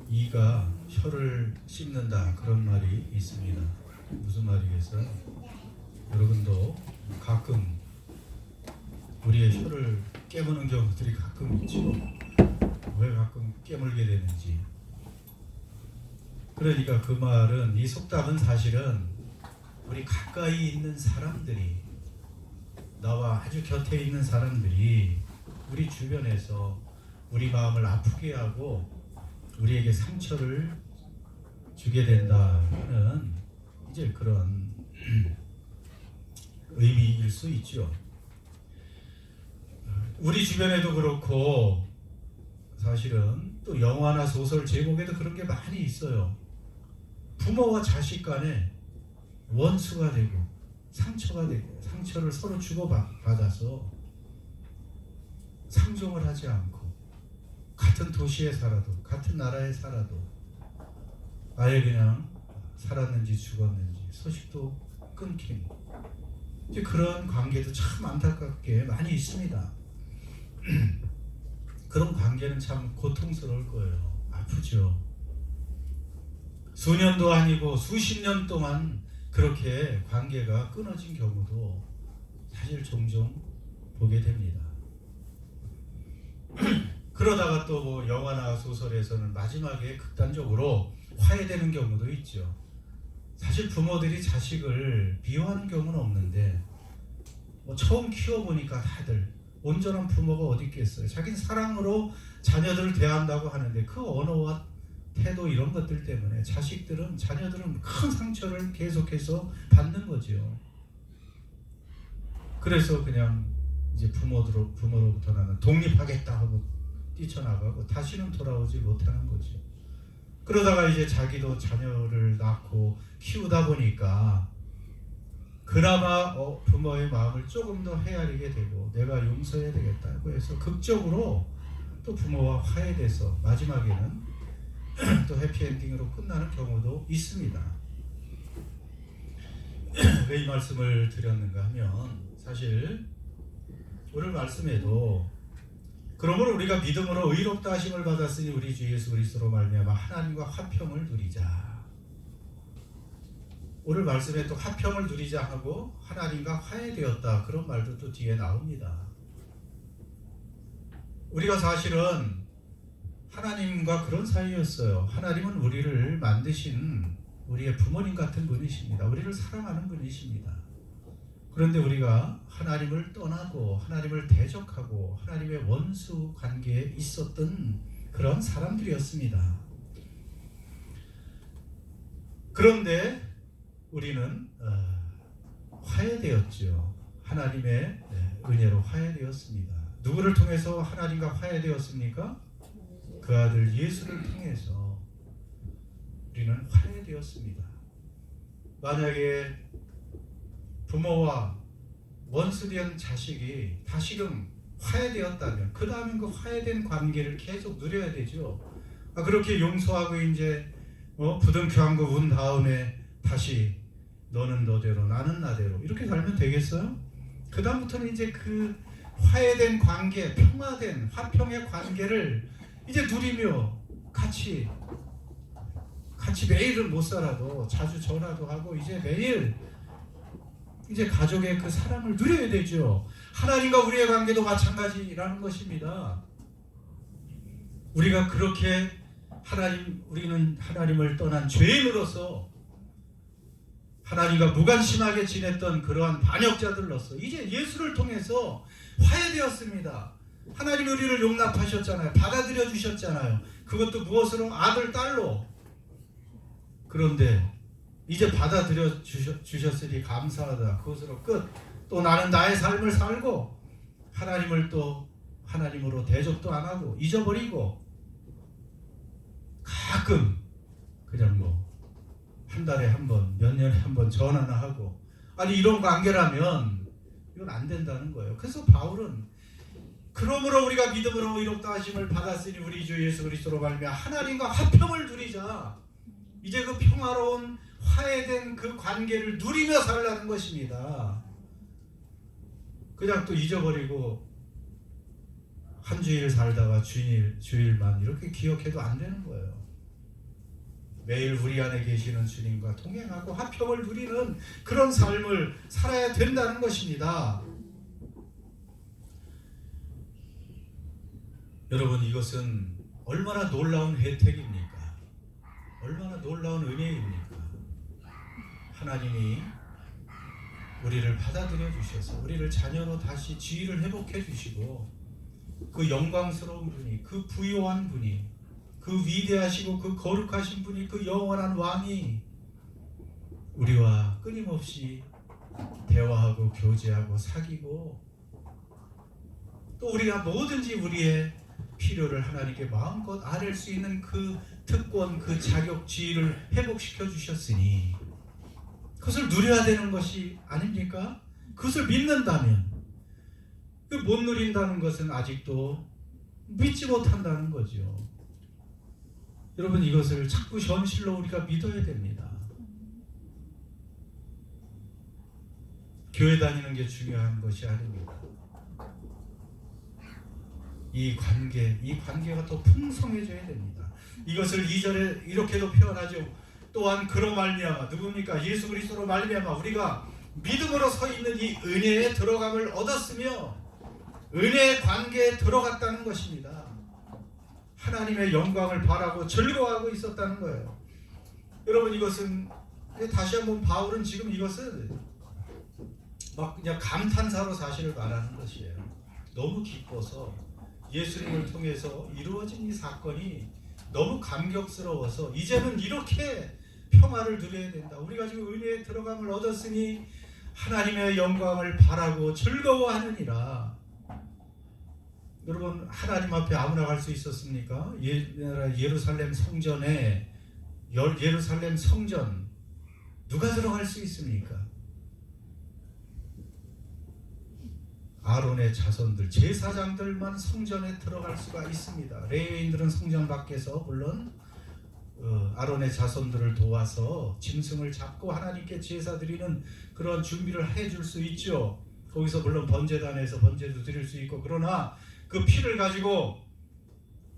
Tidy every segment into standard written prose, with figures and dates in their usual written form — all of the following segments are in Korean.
이가 혀를 씹는다 그런 말이 있습니다. 무슨 말이겠어요? 여러분도 가끔 우리의 혀를 깨무는 경우들이 가끔 있죠. 왜 가끔 깨물게 되는지. 그러니까 그 말은, 이 속담은 사실은 우리 가까이 있는 사람들이, 나와 아주 곁에 있는 사람들이 우리 주변에서 우리 마음을 아프게 하고 우리에게 상처를 주게 된다는 이제 그런 의미일 수 있죠. 우리 주변에도 그렇고 사실은 또 영화나 소설 제목에도 그런 게 많이 있어요. 부모와 자식 간에 원수가 되고 상처가 되고 상처를 서로 주고받아서 상종을 하지 않고 같은 도시에 살아도 같은 나라에 살아도 아예 그냥 살았는지 죽었는지 소식도 끊긴 이제 그런 관계도 참 안타깝게 많이 있습니다. 그런 관계는 참 고통스러울 거예요. 아프죠. 수년도 아니고 수십 년 동안 그렇게 관계가 끊어진 경우도 사실 종종 보게 됩니다. 그러다가 또 뭐 영화나 소설에서는 마지막에 극단적으로 화해되는 경우도 있죠. 사실 부모들이 자식을 미워하는 경우는 없는데 뭐 처음 키워보니까 다들 온전한 부모가 어디 있겠어요. 자기는 사랑으로 자녀들을 대한다고 하는데 그 언어와 태도 이런 것들 때문에 자녀들은 큰 상처를 계속해서 받는 거죠. 그래서 그냥 이제 부모로부터 나는 독립하겠다 하고 뛰쳐나가고 다시는 돌아오지 못하는 거죠. 그러다가 이제 자기도 자녀를 낳고 키우다 보니까 그나마 부모의 마음을 조금 더 헤아리게 되고 내가 용서해야 되겠다고 해서 극적으로 또 부모와 화해돼서 마지막에는 또 해피엔딩으로 끝나는 경우도 있습니다. 왜 이 말씀을 드렸는가 하면 사실 오늘 말씀에도 그러므로 우리가 믿음으로 의롭다 하심을 받았으니 우리 주 예수 그리스도로 말미암아 하나님과 화평을 누리자. 오늘 말씀에 또 화평을 누리자 하고 하나님과 화해되었다 그런 말도 또 뒤에 나옵니다. 우리가 사실은 하나님과 그런 사이였어요. 하나님은 우리를 만드신 우리의 부모님 같은 분이십니다. 우리를 사랑하는 분이십니다. 그런데 우리가 하나님을 떠나고 하나님을 대적하고 하나님의 원수 관계에 있었던 그런 사람들이었습니다. 그런데 우리는 화해되었죠. 하나님의 은혜로 화해되었습니다. 누구를 통해서 하나님과 화해되었습니까? 그 아들 예수를 통해서 우리는 화해되었습니다. 만약에 부모와 원수된 자식이 다시금 화해되었다면 그 다음엔 그 화해된 관계를 계속 누려야 되죠. 그렇게 용서하고 이제 부둥켜안고 운 다음에 다시 너는 너대로 나는 나대로 이렇게 살면 되겠어요? 그 다음부터는 이제 그 화해된 관계, 평화된 화평의 관계를 이제 누리며 같이 매일은 못 살아도 자주 전화도 하고 이제 매일 이제 가족의 그 사랑을 누려야 되죠. 하나님과 우리의 관계도 마찬가지라는 것입니다. 우리가 그렇게 우리는 하나님을 떠난 죄인으로서 하나님과 무관심하게 지냈던 그러한 반역자들로서 이제 예수를 통해서 화해되었습니다. 하나님이 우리를 용납하셨잖아요. 받아들여 주셨잖아요. 그것도 무엇으로? 아들, 딸로. 그런데 이제 받아들여 주셨으니 감사하다. 그것으로 끝. 또 나는 나의 삶을 살고 하나님을 또 하나님으로 대접도 안 하고 잊어버리고 가끔 그냥 뭐 한 달에 한 번, 몇 년에 한 번 전화나 하고 이런 관계라면 이건 안 된다는 거예요. 그래서 바울은 그러므로 우리가 믿음으로 의롭다 하심을 받았으니 우리 주 예수 그리스도로 말미암아 하나님과 화평을 누리자. 이제 그 평화로운 화해된 그 관계를 누리며 살라는 것입니다. 그냥 또 잊어버리고 한 주일 살다가 주일만 이렇게 기억해도 안 되는 거예요. 매일 우리 안에 계시는 주님과 동행하고 화평을 누리는 그런 삶을 살아야 된다는 것입니다. 여러분, 이것은 얼마나 놀라운 혜택입니까? 얼마나 놀라운 은혜입니까? 하나님이 우리를 받아들여 주셔서 우리를 자녀로 다시 지위를 회복해 주시고, 그 영광스러운 분이, 그 부요한 분이, 그 위대하시고 그 거룩하신 분이, 그 영원한 왕이 우리와 끊임없이 대화하고 교제하고 사귀고, 또 우리가 뭐든지 우리의 필요를 하나님께 마음껏 아뢰 수 있는 그 특권, 그 자격, 지위를 회복시켜 주셨으니 그것을 누려야 되는 것이 아닙니까? 그것을 믿는다면, 그 못 누린다는 것은 아직도 믿지 못한다는 거죠. 여러분, 이것을 자꾸 현실로 우리가 믿어야 됩니다. 교회 다니는 게 중요한 것이 아닙니다. 이 관계가 더 풍성해져야 됩니다. 이것을 2절에 이렇게도 표현하죠. 또한 그로 말미암아, 누굽니까? 예수 그리스도로 말미암아 우리가 믿음으로 서 있는 이 은혜에 들어감을 얻었으며 은혜의 관계에 들어갔다는 것입니다. 하나님의 영광을 바라고 즐거워하고 있었다는 거예요. 여러분, 이것은 다시 한번 바울은 지금 이것을 막 그냥 감탄사로 사실을 말하는 것이에요. 너무 기뻐서, 예수님을 통해서 이루어진 이 사건이 너무 감격스러워서 이제는 이렇게 평화를 누려야 된다. 우리가 지금 은혜에 들어감을 얻었으니 하나님의 영광을 바라고 즐거워하느니라. 여러분, 하나님 앞에 아무나 갈 수 있었습니까? 예루살렘 성전에, 예루살렘 성전 누가 들어갈 수 있습니까? 아론의 자손들, 제사장들만 성전에 들어갈 수가 있습니다. 레위인들은 성전 밖에서 물론 아론의 자손들을 도와서 짐승을 잡고 하나님께 제사 드리는 그런 준비를 해줄 수 있죠. 거기서 물론 번제단에서 번제도 드릴 수 있고, 그러나 그 피를 가지고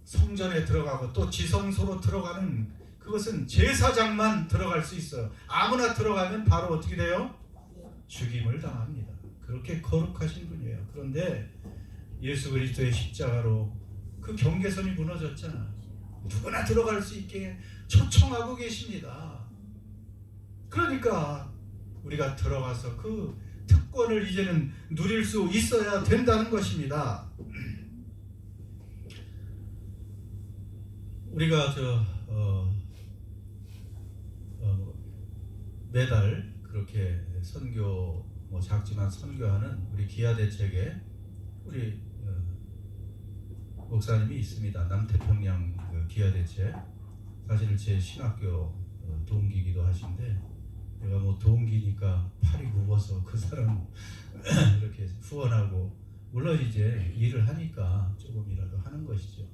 성전에 들어가고 또 지성소로 들어가는, 그것은 제사장만 들어갈 수 있어요. 아무나 들어가면 바로 어떻게 돼요? 죽임을 당합니다. 그렇게 거룩하신 분이에요. 그런데 예수 그리스도의 십자가로 그 경계선이 무너졌잖아요. 누구나 들어갈 수 있게 초청하고 계십니다. 그러니까 우리가 들어가서 그 특권을 이제는 누릴 수 있어야 된다는 것입니다. 우리가 매달 그렇게 선교, 작지만 선교하는 우리 기아대책에 우리 목사님이 있습니다. 남태평양 기아대책. 사실 제 신학교 동기이기도 하신데, 내가 동기니까 팔이 굽어서 그 사람 이렇게 후원하고, 물론 이제 일을 하니까 조금이라도 하는 것이죠.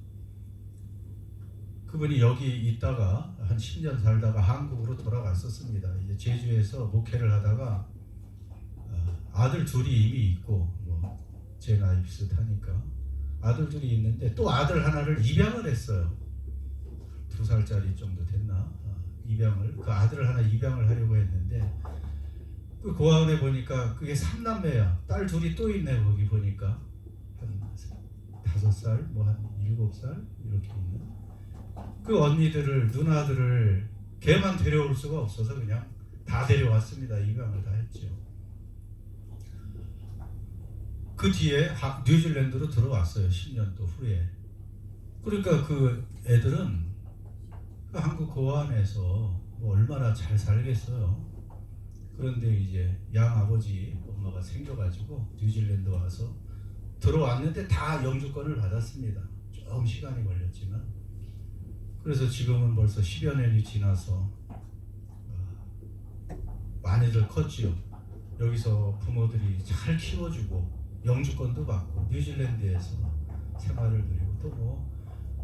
그분이 여기 있다가 한 10년 살다가 한국으로 돌아갔었습니다. 이제 제주에서 목회를 하다가 아들 둘이 이미 있고, 제 나이 비슷하니까 아들 둘이 있는데 또 아들 하나를 입양을 했어요. 2살짜리 정도 됐나? 그 아들을 하나 입양을 하려고 했는데, 그 고아원에 보니까 그게 3남매야. 딸 둘이 또 있네. 거기 보니까 한 5살, 한 7살 이렇게 있는. 그 언니들을, 누나들을 걔만 데려올 수가 없어서 그냥 다 데려왔습니다. 입양을 다 했죠. 그 뒤에 뉴질랜드로 들어왔어요. 10년도 후에. 그러니까 그 애들은 그 한국 고아원에서 얼마나 잘 살겠어요. 그런데 이제 양아버지 엄마가 생겨가지고 뉴질랜드 와서 들어왔는데 다 영주권을 받았습니다. 좀 시간이 걸렸지만. 그래서 지금은 벌써 10여 년이 지나서 많이들 컸지요. 여기서 부모들이 잘 키워주고 영주권도 받고 뉴질랜드에서 생활을 누리고, 또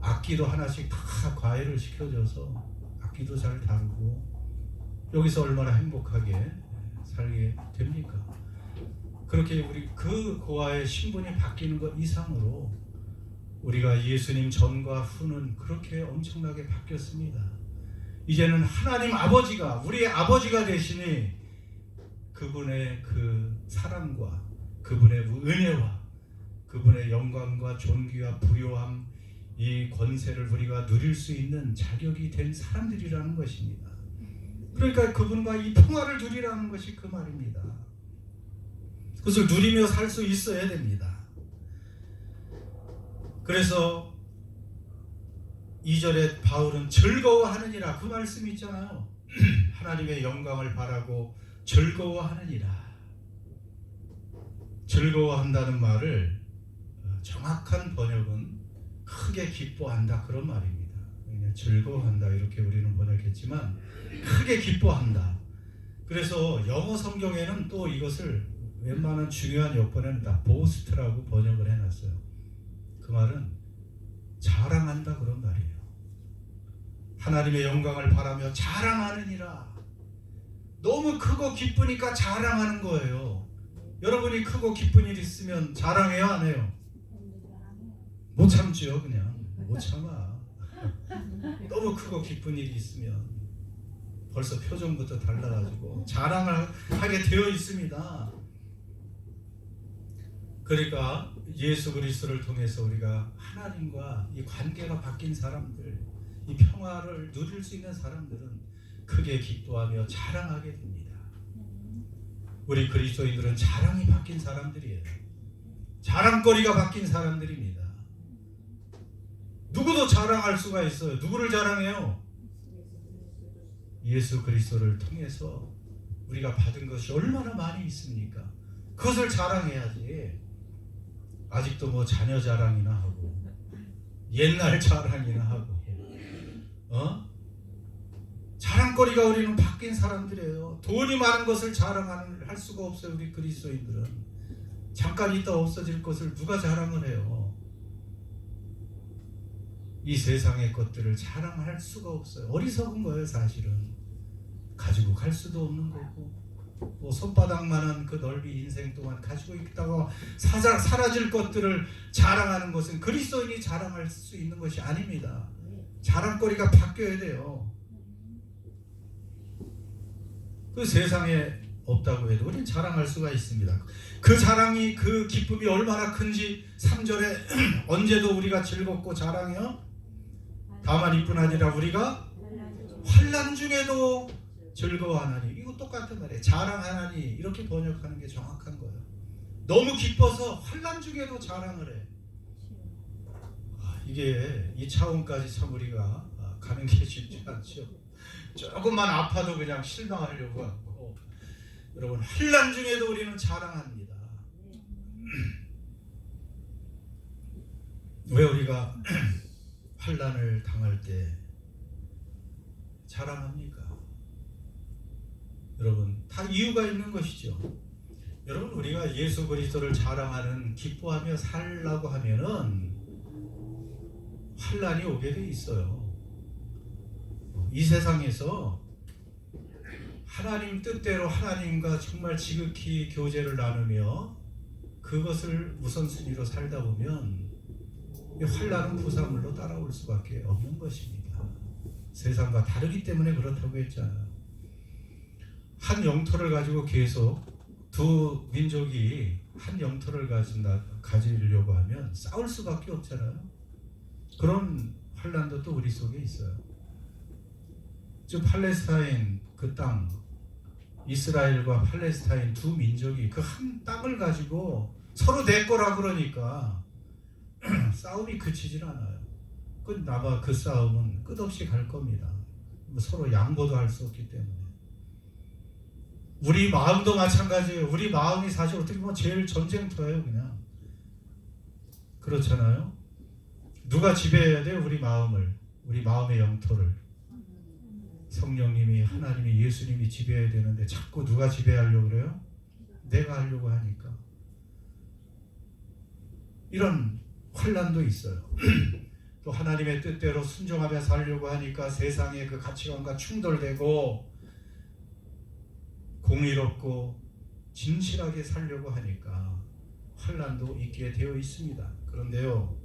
악기도 하나씩 다 과외를 시켜줘서 악기도 잘 다루고, 여기서 얼마나 행복하게 살게 됩니까? 그렇게 우리 그 고아의 신분이 바뀌는 것 이상으로 우리가 예수님 전과 후는 그렇게 엄청나게 바뀌었습니다. 이제는 하나님 아버지가 우리의 아버지가 되시니 그분의 그 사랑과 그분의 은혜와 그분의 영광과 존귀와 부요함, 이 권세를 우리가 누릴 수 있는 자격이 된 사람들이라는 것입니다. 그러니까 그분과 이 평화를 누리라는 것이 그 말입니다. 그것을 누리며 살 수 있어야 됩니다. 그래서 2절에 바울은 즐거워하느니라 그 말씀이 있잖아요. 하나님의 영광을 바라고 즐거워하느니라. 즐거워한다는 말을 정확한 번역은 크게 기뻐한다 그런 말입니다. 그냥 즐거워한다 이렇게 우리는 번역했지만 크게 기뻐한다. 그래서 영어 성경에는 또 이것을 웬만한 중요한 여건에는 다 보스트라고 번역을 해놨어요. 그 말은 자랑한다 그런 말이에요. 하나님의 영광을 바라며 자랑하느니라. 너무 크고 기쁘니까 자랑하는 거예요. 여러분이 크고 기쁜 일 있으면 자랑해요 안 해요? 못 참죠. 그냥 못 참아. 너무 크고 기쁜 일이 있으면 벌써 표정부터 달라가지고 자랑을 하게 되어 있습니다. 그러니까 예수 그리스도를 통해서 우리가 하나님과 이 관계가 바뀐 사람들, 이 평화를 누릴 수 있는 사람들은 크게 기뻐하며 자랑하게 됩니다. 우리 그리스도인들은 자랑이 바뀐 사람들이에요. 자랑거리가 바뀐 사람들입니다. 누구도 자랑할 수가 있어요. 누구를 자랑해요? 예수 그리스도를 통해서 우리가 받은 것이 얼마나 많이 있습니까? 그것을 자랑해야지. 아직도 뭐 자녀 자랑이나 하고 옛날 자랑이나 하고 자랑거리가 우리는 바뀐 사람들이에요. 돈이 많은 것을 자랑할 수가 없어요. 우리 그리스도인들은 잠깐 있다 없어질 것을 누가 자랑을 해요? 이 세상의 것들을 자랑할 수가 없어요. 어리석은 거예요. 사실은 가지고 갈 수도 없는 거고 뭐 손바닥만한 그 넓이 인생 동안 가지고 있다가 사라질 것들을 자랑하는 것은 그리스도인이 자랑할 수 있는 것이 아닙니다. 자랑거리가 바뀌어야 돼요. 그 세상에 없다고 해도 우리는 자랑할 수가 있습니다. 그 자랑이 그 기쁨이 얼마나 큰지 3절에 언제도 우리가 즐겁고 자랑해요. 다만 이뿐 아니라 우리가 환난 중에도 즐거워하나니. 이거 똑같은 말이에요. 자랑하나니 이렇게 번역하는 게 정확한 거예요. 너무 기뻐서 환난 중에도 자랑을 해. 이게 이 차원까지 참 우리가 가는 게 쉽지 않죠. 조금만 아파도 그냥 실망하려고 하고. 여러분 환난 중에도 우리는 자랑합니다. 왜 우리가 환난을 당할 때 자랑합니까? 여러분 다 이유가 있는 것이죠. 여러분 우리가 예수 그리스도를 자랑하는 기뻐하며 살라고 하면은 환난이 오게 돼 있어요. 이 세상에서 하나님 뜻대로 하나님과 정말 지극히 교제를 나누며 그것을 우선순위로 살다 보면 이 환난은 부산물로 따라올 수밖에 없는 것입니다. 세상과 다르기 때문에 그렇다고 했잖아요. 한 영토를 가지고 계속 두 민족이 한 영토를 가지려고 하면 싸울 수밖에 없잖아요. 그런 환난도 또 우리 속에 있어요. 지금 팔레스타인 그 땅, 이스라엘과 팔레스타인 두 민족이 그 한 땅을 가지고 서로 내 거라 그러니까 싸움이 그치질 않아요. 아마 그 싸움은 끝없이 갈 겁니다. 서로 양보도 할 수 없기 때문에. 우리 마음도 마찬가지예요. 우리 마음이 사실 어떻게 보면 제일 전쟁터예요. 그냥 그렇잖아요. 누가 지배해야 돼요? 우리 마음을, 우리 마음의 영토를. 성령님이, 하나님이, 예수님이 지배해야 되는데 자꾸 누가 지배하려고 그래요? 내가 하려고 하니까. 이런 환난도 있어요. 또 하나님의 뜻대로 순종하며 살려고 하니까 세상의 그 가치관과 충돌되고 공의롭고 진실하게 살려고 하니까 환난도 있게 되어 있습니다. 그런데요,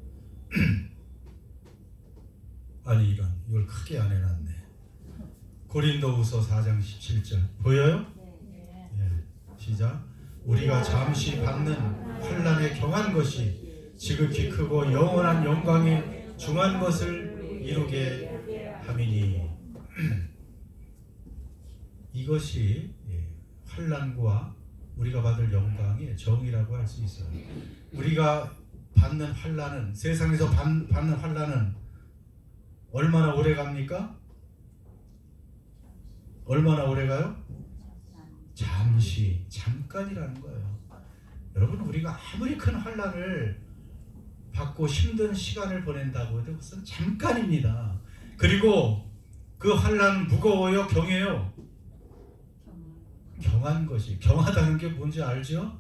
아니 이걸 크게 안 해놨네. 고린도후서 4장 17절 보여요? 예. 시작. 우리가 잠시 받는 환난에 경한 것이 지극히 크고 영원한 영광에 중한 것을 이루게 함이니. 이것이 환난과 우리가 받을 영광의 정의라고 할 수 있어요. 우리가 받는 환난은, 세상에서 받는 환난은 얼마나 오래 갑니까? 얼마나 오래 가요? 잠시, 잠깐이라는 거예요. 여러분, 우리가 아무리 큰 환난을 받고 힘든 시간을 보낸다고 해도 그것은 잠깐입니다. 그리고 그 환난 무거워요, 경해요? 경한 것이, 경하다는 게 뭔지 알죠?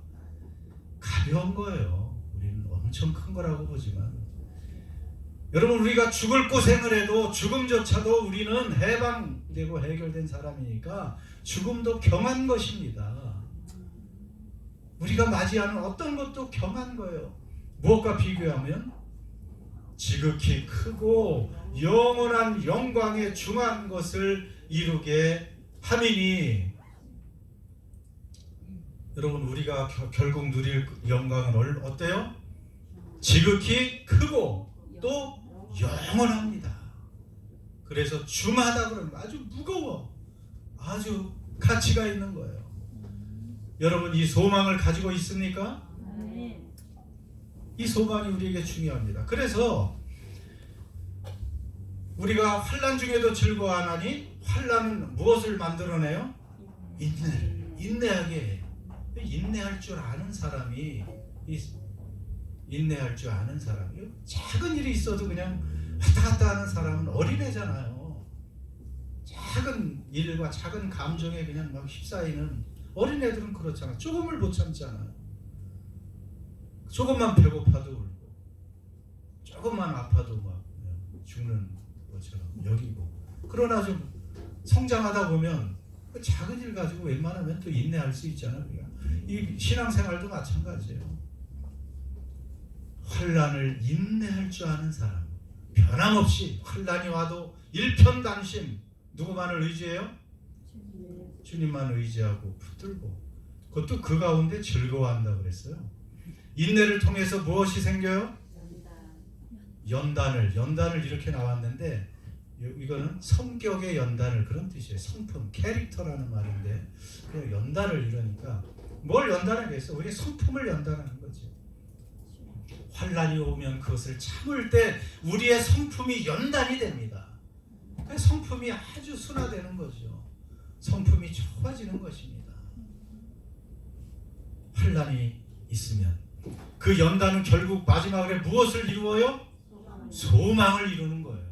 가벼운 거예요. 우리는 엄청 큰 거라고 보지만, 여러분, 우리가 죽을 고생을 해도 죽음조차도 우리는 해방되고 해결된 사람이니까 죽음도 경한 것입니다. 우리가 맞이하는 어떤 것도 경한 거예요. 무엇과 비교하면 지극히 크고 영원한 영광에 중한 것을 이루게 함이니. 여러분, 우리가 결국 누릴 영광은 어때요? 지극히 크고 또 영원합니다. 그래서 중하다 그러면 아주 무거워, 아주 가치가 있는 거예요. 여러분, 이 소망을 가지고 있습니까? 이 소망이 우리에게 중요합니다. 그래서 우리가 환난 중에도 즐거워하나니, 환난은 무엇을 만들어내요? 인내하게 해요. 인내할 줄 아는 사람이, 인내할 줄 아는 사람이요. 작은 일이 있어도 그냥 왔다 갔다 하는 사람은 어린애잖아요. 작은 일과 작은 감정에 그냥 막 휩싸이는 어린애들은 그렇잖아. 조금을 못 참잖아요. 조금만 배고파도 울고, 조금만 아파도 막 죽는 것처럼 여기고. 그러나 좀 성장하다 보면 그 작은 일 가지고 웬만하면 또 인내할 수 있잖아요. 우리가. 이 신앙생활도 마찬가지예요. 환난을 인내할 줄 아는 사람, 변함없이 환난이 와도 일편단심, 누구만을 의지해요? 주님만 의지하고 붙들고, 그것도 그 가운데 즐거워한다고 그랬어요. 인내를 통해서 무엇이 생겨요? 연단을 이렇게 나왔는데, 이거는 성격의 연단을, 그런 뜻이에요. 성품, 캐릭터라는 말인데, 그냥 연단을 이러니까 뭘 연단하겠어? 우리 성품을 연단하는 거지. 환난이 오면 그것을 참을 때 우리의 성품이 연단이 됩니다. 성품이 아주 순화되는 거죠. 성품이 좋아지는 것입니다. 환난이 있으면 그 연단은 결국 마지막에 무엇을 이루어요? 소망을 이루는 거예요.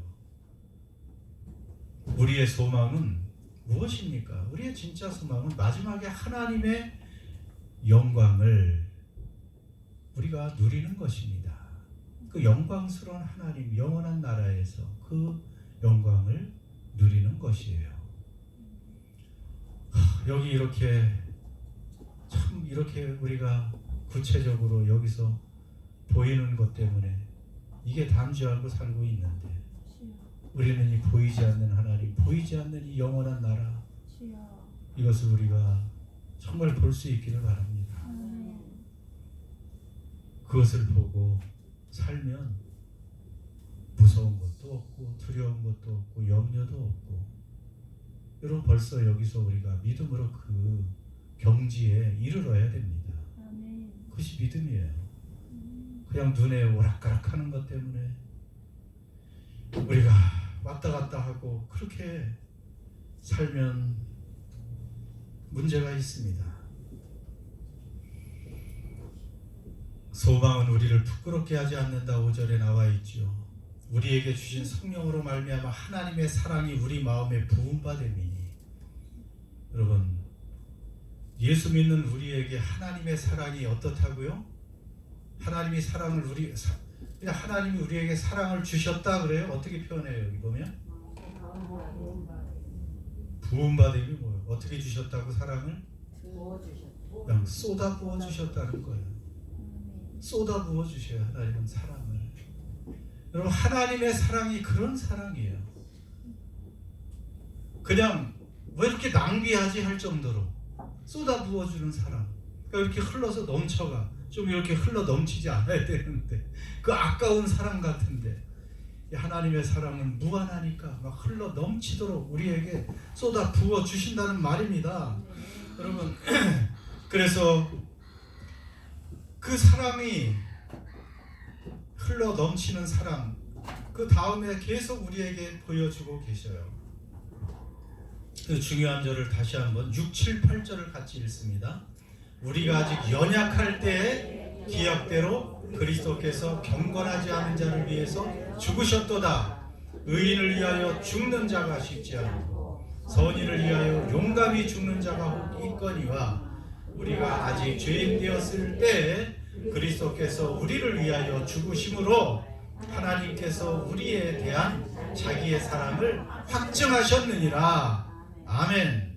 우리의 소망은 무엇입니까? 우리의 진짜 소망은 마지막에 하나님의 영광을 우리가 누리는 것입니다. 그 영광스러운 하나님, 영원한 나라에서 그 영광을 누리는 것이에요. 여기 이렇게 참 이렇게 우리가 구체적으로 여기서 보이는 것 때문에 이게 담주하고 살고 있는데, 우리는 이 보이지 않는 하나님, 보이지 않는 이 영원한 나라, 이것을 우리가 정말 볼 수 있기를 바랍니다. 그것을 보고 살면 무서운 것도 없고 두려운 것도 없고 염려도 없고, 여러분, 벌써 여기서 우리가 믿음으로 그 경지에 이르러야 됩니다. 그것이 믿음이에요. 그냥 눈에 오락가락하는 것 때문에 우리가 왔다 갔다 하고 그렇게 살면 문제가 있습니다. 소망은 우리를 부끄럽게 하지 않는다 5절에 나와 있죠. 우리에게 주신 성령으로 말미암아 하나님의 사랑이 우리 마음에 부음받음이니. 여러분, 예수 믿는 우리에게 하나님의 사랑이 어떻다고요? 하나님이 하나님이 우리에게 사랑을 주셨다 그래요? 어떻게 표현해요? 여기 보면 부음받음이 뭐예요? 어떻게 주셨다고? 사랑을 그냥 쏟아 부어 주셨다는 거예요. 쏟아 부어 주셔요. 하나님은 사랑을. 여러분, 하나님의 사랑이 그런 사랑이에요. 그냥 왜 이렇게 낭비하지 할 정도로 쏟아 부어주는 사랑. 그러니까 이렇게 흘러서 넘쳐가. 좀 이렇게 흘러 넘치지 않아야 되는데 그 아까운 사랑 같은데 하나님의 사랑은 무한하니까 막 흘러 넘치도록 우리에게 쏟아 부어 주신다는 말입니다. 여러분, 그래서 그 사랑이 흘러 넘치는 사랑, 그 다음에 계속 우리에게 보여주고 계셔요. 그 중요한 절을 다시 한번 6, 7, 8절을 같이 읽습니다. 우리가 아직 연약할 때의 기약대로 그리스도께서 경건하지 않은 자를 위해서 죽으셨도다. 의인을 위하여 죽는 자가 쉽지 않고 선인을 위하여 용감히 죽는 자가 있거니와 우리가 아직 죄인 되었을 때 그리스도께서 우리를 위하여 죽으심으로 하나님께서 우리에 대한 자기의 사랑을 확증하셨느니라. 아멘.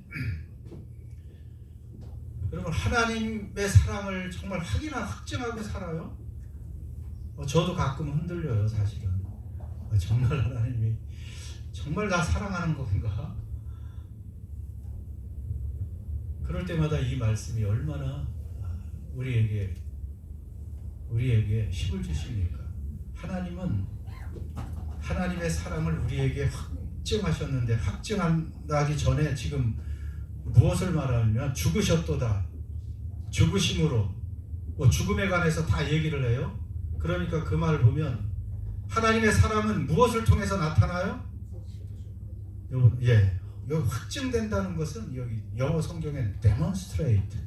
여러분, 하나님의 사랑을 정말 확증하고 살아요? 저도 가끔 흔들려요, 사실은. 정말 하나님이 정말 나 사랑하는 건가? 그럴 때마다 이 말씀이 얼마나 우리에게 힘을 주십니까? 하나님은 하나님의 사랑을 우리에게 확증하셨는데, 확증하기 전에 지금 무엇을 말하냐면 죽으셨도다. 죽으심으로 죽음에 관해서 다 얘기를 해요. 그러니까 그 말을 보면 하나님의 사랑은 무엇을 통해서 나타나요? 여기 확증된다는 것은 여기 영어 성경엔 demonstrate,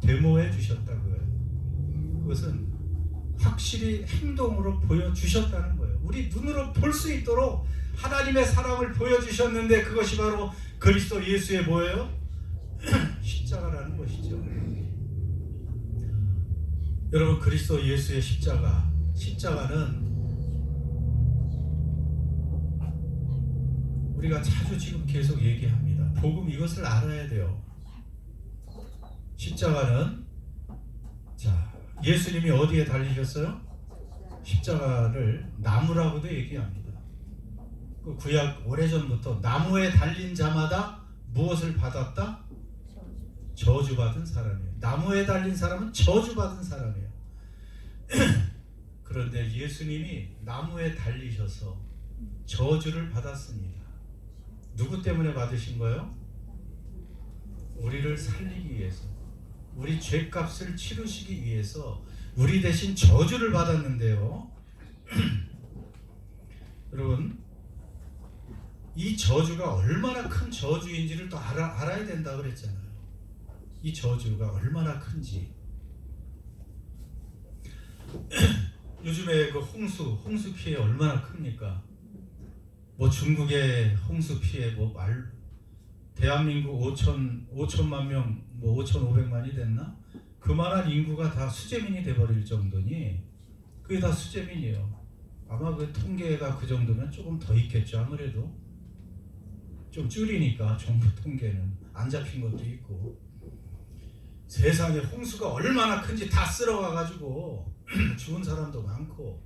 데모해 주셨다고 해요. 그것은 확실히 행동으로 보여주셨다는 거예요. 우리 눈으로 볼 수 있도록 하나님의 사랑을 보여주셨는데 그것이 바로 그리스도 예수의 뭐예요? 십자가라는 것이죠. 여러분, 그리스도 예수의 십자가는 우리가 자주 지금 계속 얘기합니다. 복음 이것을 알아야 돼요. 십자가는 예수님이 어디에 달리셨어요? 십자가를 나무라고도 얘기합니다. 그 구약 오래전부터 나무에 달린 자마다 무엇을 받았다? 저주받은 사람이에요. 나무에 달린 사람은 저주받은 사람이에요. 그런데 예수님이 나무에 달리셔서 저주를 받았습니다. 누구 때문에 받으신 거예요? 우리를 살리기 위해서, 우리 죄값을 치르시기 위해서 우리 대신 저주를 받았는데요. 여러분, 이 저주가 얼마나 큰 저주인지를 또 알아야 된다 그랬잖아요. 이 저주가 얼마나 큰지. 요즘에 그 홍수 피해 얼마나 큽니까? 중국의 홍수 피해 대한민국 5천만 명, 5,500만이 됐나? 그만한 인구가 다 수재민이 돼버릴 정도니 그게 다 수재민이에요. 아마 그 통계가 그 정도면 조금 더 있겠죠. 아무래도 좀 줄이니까 정부 통계는 안 잡힌 것도 있고. 세상에 홍수가 얼마나 큰지 다 쓸어가가지고 죽은 사람도 많고.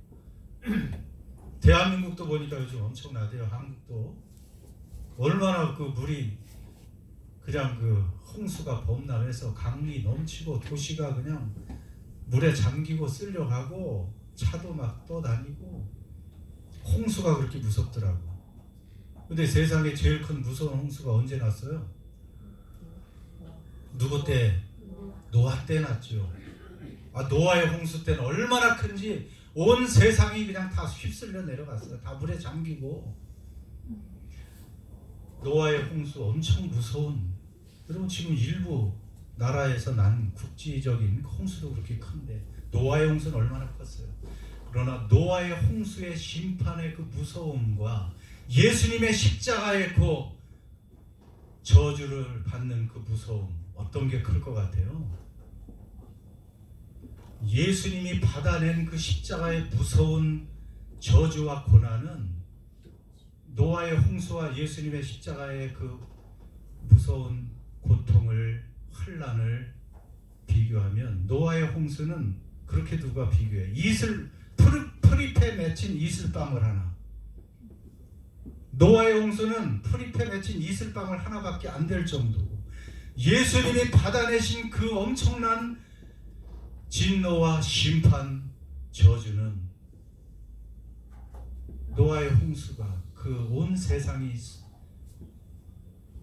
대한민국도 보니까 요즘 엄청나대요. 한국도 얼마나 그 물이 그냥 그 홍수가 범람해서 강이 넘치고 도시가 그냥 물에 잠기고 쓸려가고 차도 막 떠다니고 홍수가 그렇게 무섭더라고. 근데 세상에 제일 큰 무서운 홍수가 언제 났어요? 누구 때? 노아 때 났죠. 노아의 홍수 때는 얼마나 큰지 온 세상이 그냥 다 휩쓸려 내려갔어요. 다 물에 잠기고. 노아의 홍수 엄청 무서운. 여러분, 지금 일부 나라에서 난 국지적인 홍수도 그렇게 큰데 노아의 홍수는 얼마나 컸어요. 그러나 노아의 홍수의 심판의 그 무서움과 예수님의 십자가의 그 저주를 받는 그 무서움, 어떤 게 클 것 같아요? 예수님이 받아낸 그 십자가의 무서운 저주와 고난은 노아의 홍수와 예수님의 십자가의 그 무서운 고통을, 환난을 비교하면 노아의 홍수는 그렇게 누가 비교해? 풀잎에 맺힌 이슬방울 하나. 노아의 홍수는 풀잎에 맺힌 이슬방울 하나밖에 안 될 정도고, 예수님이 받아내신 그 엄청난 진노와 심판, 저주는 노아의 홍수가 그 온 세상이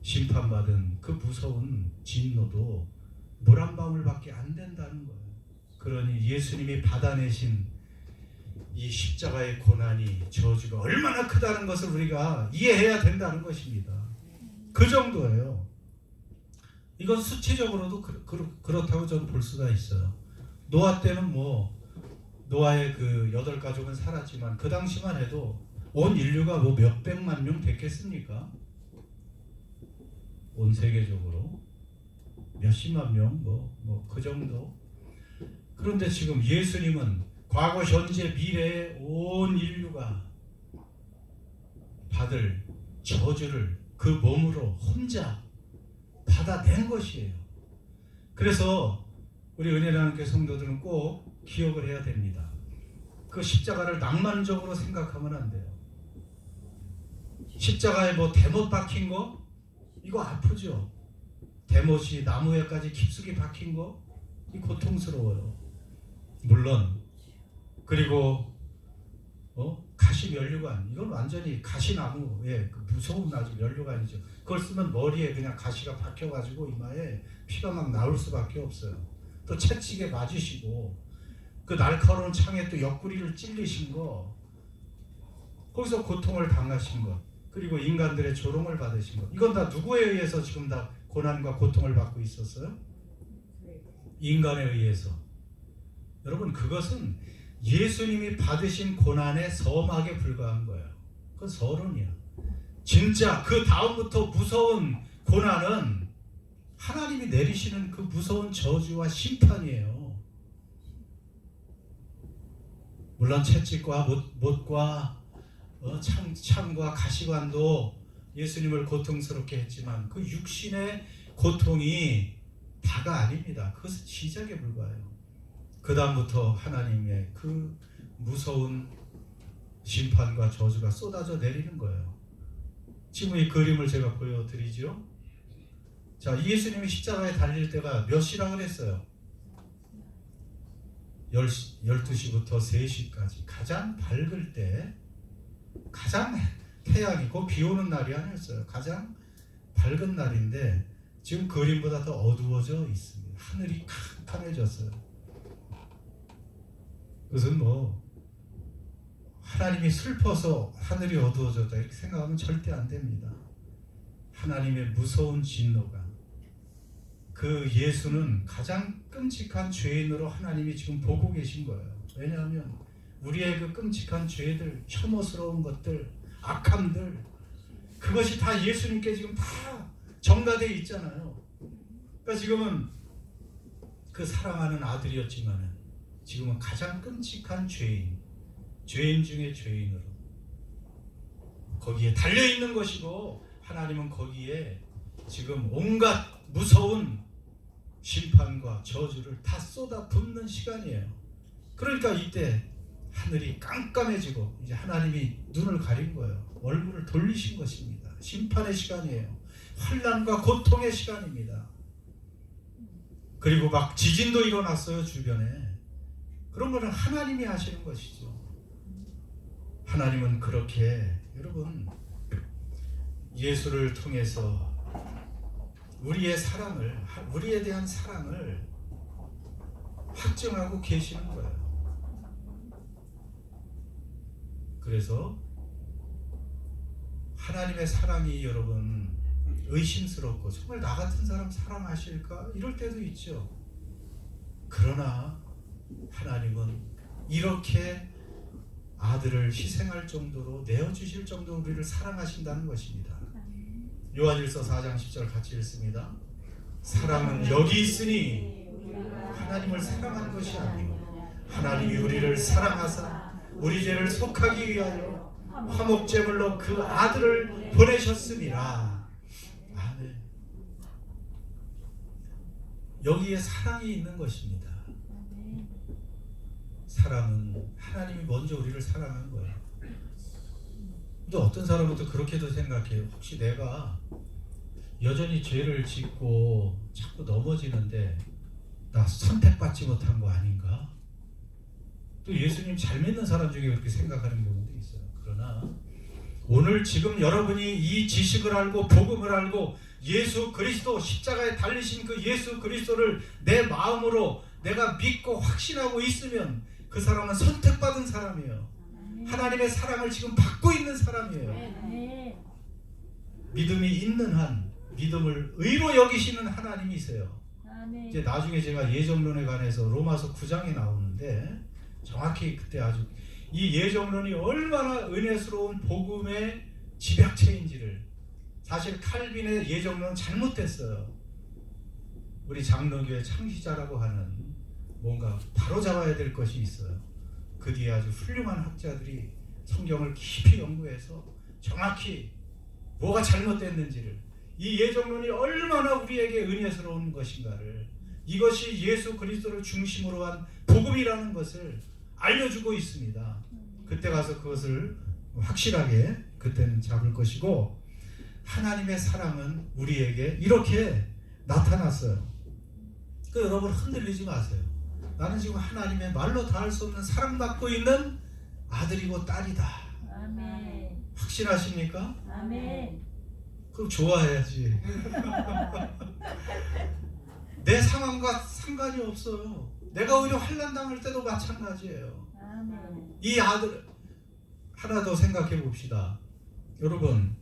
심판받은 그 무서운 진노도 물 한 방울밖에 안 된다는 거예요. 그러니 예수님이 받아내신 이 십자가의 고난이, 저주가 얼마나 크다는 것을 우리가 이해해야 된다는 것입니다. 그 정도예요. 이건 수치적으로도 그렇다고 저는 볼 수가 있어요. 노아 때는 뭐 노아의 그 8가족은 살았지만 그 당시만 해도 온 인류가 뭐 몇백만 명 됐겠습니까? 온 세계적으로 몇십만 명, 뭐 그 정도. 그런데 지금 예수님은 과거, 현재, 미래의 온 인류가 받을 저주를 그 몸으로 혼자 받아낸 것이에요. 그래서 우리 은혜라는 성도들은 꼭 기억을 해야 됩니다. 그 십자가를 낭만적으로 생각하면 안 돼요. 십자가에 뭐 대못 박힌 거? 이거 아프죠? 대못이 나무에까지 깊숙이 박힌 거? 이 고통스러워요. 물론. 그리고 가시면류관, 이건 완전히 가시나무의 그 무서운 아주 면류관이죠. 그걸 쓰면 머리에 그냥 가시가 박혀가지고 이마에 피가 막 나올 수밖에 없어요. 또 채찍에 맞으시고 그 날카로운 창에 또 옆구리를 찔리신 거, 거기서 고통을 당하신 것, 그리고 인간들의 조롱을 받으신 것, 이건 다 누구에 의해서 지금 다 고난과 고통을 받고 있었어요? 인간에 의해서. 여러분, 그것은 예수님이 받으신 고난의 서막에 불과한 거예요. 그건 서론이야. 진짜 그 다음부터 무서운 고난은 하나님이 내리시는 그 무서운 저주와 심판이에요. 물론 채찍과 못과 창과 가시관도 예수님을 고통스럽게 했지만 그 육신의 고통이 다가 아닙니다. 그것은 시작에 불과해요. 그 다음부터 하나님의 그 무서운 심판과 저주가 쏟아져 내리는 거예요. 지금 이 그림을 제가 보여드리죠. 자, 예수님이 십자가에 달릴 때가 몇 시라 그랬어요? 12시부터 3시까지 가장 밝을 때, 가장 태양이, 그 비 오는 날이 아니었어요. 가장 밝은 날인데 지금 그림보다 더 어두워져 있습니다. 하늘이 캄캄해졌어요. 그것은 뭐 하나님이 슬퍼서 하늘이 어두워졌다 이렇게 생각하면 절대 안 됩니다. 하나님의 무서운 진노가, 그 예수는 가장 끔찍한 죄인으로 하나님이 지금 보고 계신 거예요. 왜냐하면 우리의 그 끔찍한 죄들, 혐오스러운 것들, 악함들, 그것이 다 예수님께 지금 다 전가되어 있잖아요. 그러니까 지금은 그 사랑하는 아들이었지만은 지금은 가장 끔찍한 죄인 중에 죄인으로 거기에 달려있는 것이고, 하나님은 거기에 지금 온갖 무서운 심판과 저주를 다 쏟아붓는 시간이에요. 그러니까 이때 하늘이 깜깜해지고 이제 하나님이 눈을 가린 거예요. 얼굴을 돌리신 것입니다. 심판의 시간이에요. 환난과 고통의 시간입니다. 그리고 막 지진도 일어났어요, 주변에. 그런 거는 하나님이 하시는 것이죠. 하나님은 그렇게, 여러분, 예수를 통해서 우리의 사랑을, 우리에 대한 사랑을 확증하고 계시는 거예요. 그래서 하나님의 사랑이 여러분 의심스럽고, 정말 나 같은 사람 사랑하실까? 이럴 때도 있죠. 그러나 하나님은 이렇게 아들을 희생할 정도로, 내어주실 정도로 우리를 사랑하신다는 것입니다. 요한일서 4장 10절 같이 읽습니다. 사랑은 여기 있으니 하나님을 사랑하는 것이 아니요 하나님이 우리를 사랑하사 우리 죄를 속하기 위하여 화목제물로 그 아들을 보내셨음이라. 아멘. 여기에 사랑이 있는 것입니다. 사랑은 하나님이 먼저 우리를 사랑한 거예요. 근데 어떤 사람은 또 그렇게도 생각해요. 혹시 내가 여전히 죄를 짓고 자꾸 넘어지는데 나 선택받지 못한 거 아닌가? 또 예수님 잘 믿는 사람 중에 그렇게 생각하는 경우도 있어요. 그러나 오늘 지금 여러분이 이 지식을 알고 복음을 알고 예수 그리스도 십자가에 달리신 그 예수 그리스도를 내 마음으로 내가 믿고 확신하고 있으면 그 사람은 선택받은 사람이에요. 하나님의 사랑을 지금 받고 있는 사람이에요. 믿음이 있는 한 믿음을 의로 여기시는 하나님이세요. 이제 나중에 제가 예정론에 관해서 로마서 9장에 나오는데 정확히 그때 아주 이 예정론이 얼마나 은혜스러운 복음의 집약체인지를, 사실 칼빈의 예정론은 잘못됐어요. 우리 장로교의 창시자라고 하는 뭔가 바로잡아야 될 것이 있어요. 그 뒤에 아주 훌륭한 학자들이 성경을 깊이 연구해서 정확히 뭐가 잘못됐는지를, 이 예정론이 얼마나 우리에게 은혜스러운 것인가를, 이것이 예수 그리스도를 중심으로 한 복음이라는 것을 알려주고 있습니다. 그때 가서 그것을 확실하게 그때는 잡을 것이고, 하나님의 사랑은 우리에게 이렇게 나타났어요. 그 여러분 흔들리지 마세요. 나는 지금 하나님의 말로 다 할 수 없는 사랑받고 있는 아들이고 딸이다. 아멘. 확신하십니까? 아멘. 그럼 좋아해야지. 내 상황과 상관이 없어요. 내가 오히려 환난 당할 때도 마찬가지예요. 아멘. 이 아들, 하나 더 생각해 봅시다. 여러분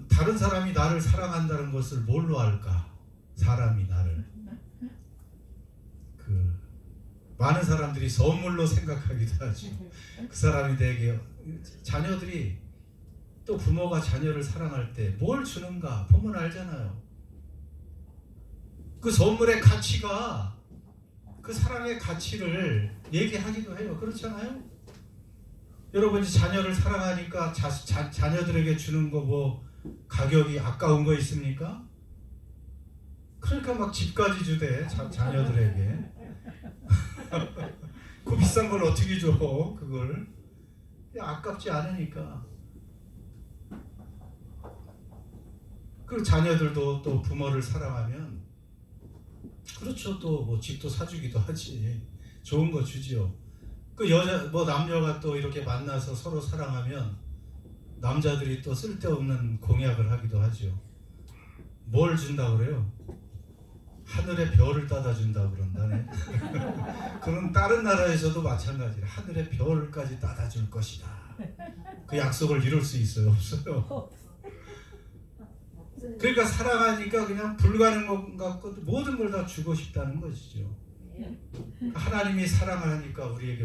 다른 사람이 나를 사랑한다는 것을 뭘로 알까? 사람이 나를 많은 사람들이 선물로 생각하기도 하지. 그 사람이 되게, 자녀들이 또 부모가 자녀를 사랑할 때 뭘 주는가 보면 알잖아요. 그 선물의 가치가 그 사랑의 가치를 얘기하기도 해요. 그렇잖아요? 여러분이 자녀를 사랑하니까 자녀들에게 주는 거 뭐 가격이 아까운 거 있습니까? 그러니까 막 집까지 주대, 자녀들에게. 그 비싼 걸 어떻게 줘? 그걸 아깝지 않으니까. 그 자녀들도 또 부모를 사랑하면, 그렇죠, 또 뭐 집도 사주기도 하지. 좋은 거 주지요. 그 여자 뭐 남녀가 또 이렇게 만나서 서로 사랑하면 남자들이 또 쓸데없는 공약을 하기도 하죠. 뭘 준다 그래요? 하늘의 별을 따다 준다 그런다네. 그럼 다른 나라에서도 마찬가지로 하늘의 별까지 따다 줄 것이다. 그 약속을 이룰 수 있어요? 없어요. 그러니까 사랑하니까 그냥 불가능한 것 같고 모든 걸 다 주고 싶다는 것이죠. 하나님이 사랑을 하니까 우리에게